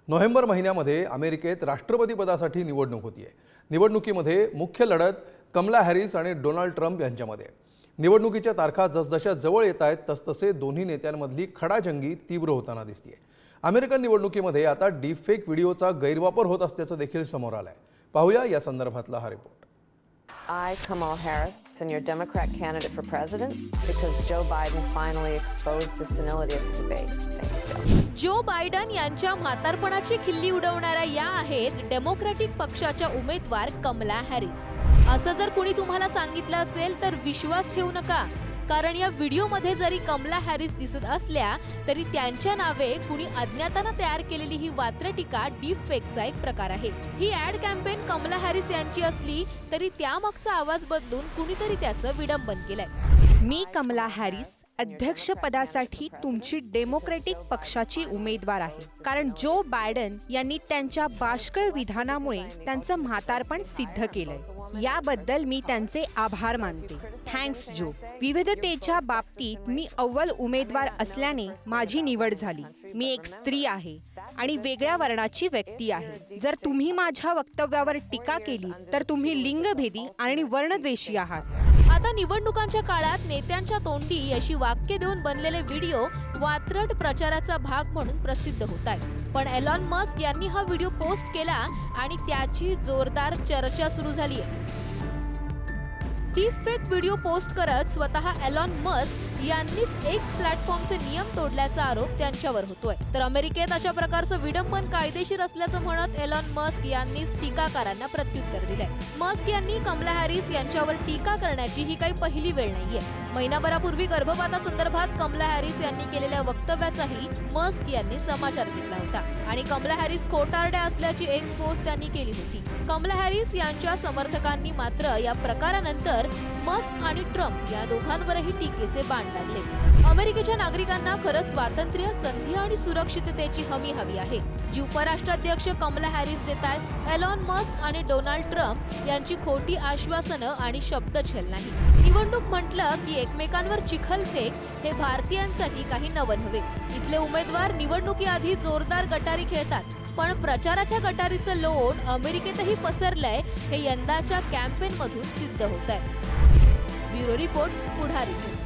November महिन्यामध्ये अमेरिकेत राष्ट्रपती पदासाठी निवडणूक होतीये। निवडणुकीमध्ये मुख्य लढत कमला हॅरिस आणि डोनाल्ड ट्रम्प यांच्यामध्ये आहे। निवडणुकीच्या तारखा जसजशा जवळ येत आहेत तसतसे दोन्ही नेत्यांमधली खडाजंगी तीव्र होताना दिसतेय। अमेरिकन निवडणुकीमध्ये आता डीपफेक व्हिडिओचा गैरवापर होत असल्याचं देखील समोर आलंय। पाहूया या संदर्भातला हा report. I, Kamala Harris, and your Democrat candidate for president, because Joe Biden finally exposed his senility at the debate. Thanks, Joe. Joe Biden यांच्या म्हातारपणाची खिल्ली उडवणाऱ्या या आहेत डेमोक्रॅटिक पक्षाच्या उमेदवार कमला हॅरिस। असं जर कुणी तुम्हाला सांगितलं असेल तर विश्वास ठेवू नका, कारण या व्हिडिओमध्ये जरी कमला हॅरिस दिसत असल्या तरी त्यांच्या नावे कुणी अज्ञाताने तयार केलेली ही वात्रट टीका डीप फेकचा एक प्रकार आहे। ही ऍड कॅम्पेन कमला हॅरिस यांची असली तरी त्यामागचा आवाज बदलून कुणीतरी त्याचं विडंबन केलंय। मी कमला हॅरिस अध्यक्षपदासाठी तुमची डेमोक्रॅटिक पक्षाची उमेदवार आहे, कारण जो बायडन यांनी त्यांच्या बाष्कळ विधानामुळे त्यांचं म्हातारपण सिद्ध केलंय। याबद्दल मी त्यांचे आभार मानते। थँक्स जो। विविधतेच्या बाबतीत मी अव्वल उमेदवार असल्याने माझी निवड झाली। मी एक स्त्री आहे आणि वेगळ्या वर्णाची व्यक्ती आहे। जर तुम्ही माझ्या वक्तव्यावर टीका केली तर तुम्ही लिंगभेदी आणि वर्णद्वेषी आहात। आता निवडणुकांच्या काळात नेत्यांच्या तोंडी अशी वाक्य देऊन बनलेले व्हिडिओ वात्रट प्रचाराचा भाग म्हणून प्रसिद्ध होत आहेत। पण एलॉन मस्क यांनी हा व्हिडिओ पोस्ट केला आणि त्याची जोरदार चर्चा सुरू झाली आहे। डीपफेक व्हिडिओ पोस्ट करत स्वतः एलॉन मस्क यांनीच एक्स प्लॅटफॉर्मचे नियम तोडल्याचा आरोप त्यांच्यावर होतोय। तर अमेरिकेत अशा प्रकारचं विडंबन कायदेशीर असल्याचं म्हणत एलॉन मस्क यांनीच टीकाकारांना प्रत्युत्तर दिलंय। मस्क यांनी कमला हॅरिस यांच्यावर टीका करण्याची ही काही पहिली वेळ नाहीये। महिनाभरापूर्वी गर्भपातासंदर्भात कमला हॅरिस यांनी केलेल्या वक्तव्याचाही मस्क यांनी समाचार घेतला होता आणि कमला हॅरिस खोटारड्या असल्याची एक्स पोस्ट त्यांनी केली होती। कमला हॅरिस यांच्या समर्थकांनी मात्र या प्रकारानंतर मस्क आणि ट्रम्प या दोघांवरही टीकेचे बाण काढले। अमेरिकेच्या नागरिकांना खरं स्वातंत्र्य, संधी आणि सुरक्षिततेची हमी हवी आहे, जी उपराष्ट्राध्यक्ष कमला हॅरिस देत आहेत। एलॉन मस्क आणि डोनाल्ड ट्रम्प यांची खोटी आश्वासनं आणि शब्दछल नाही। निवडणूक म्हटलं की एकमेकांवर चिखलफेक हे भारतीयांसाठी काही नवं नव्हे। इथले उमेदवार निवडणुकीआधी जोरदार गटारी खेळतात, पण प्रचाराच्या गटारीचं लोण अमेरिकेतही पसरलंय हे यंदाच्या कॅम्पेन मधून सिद्ध होत आहे। ब्युरो रिपोर्ट, पुढारी न्यूज।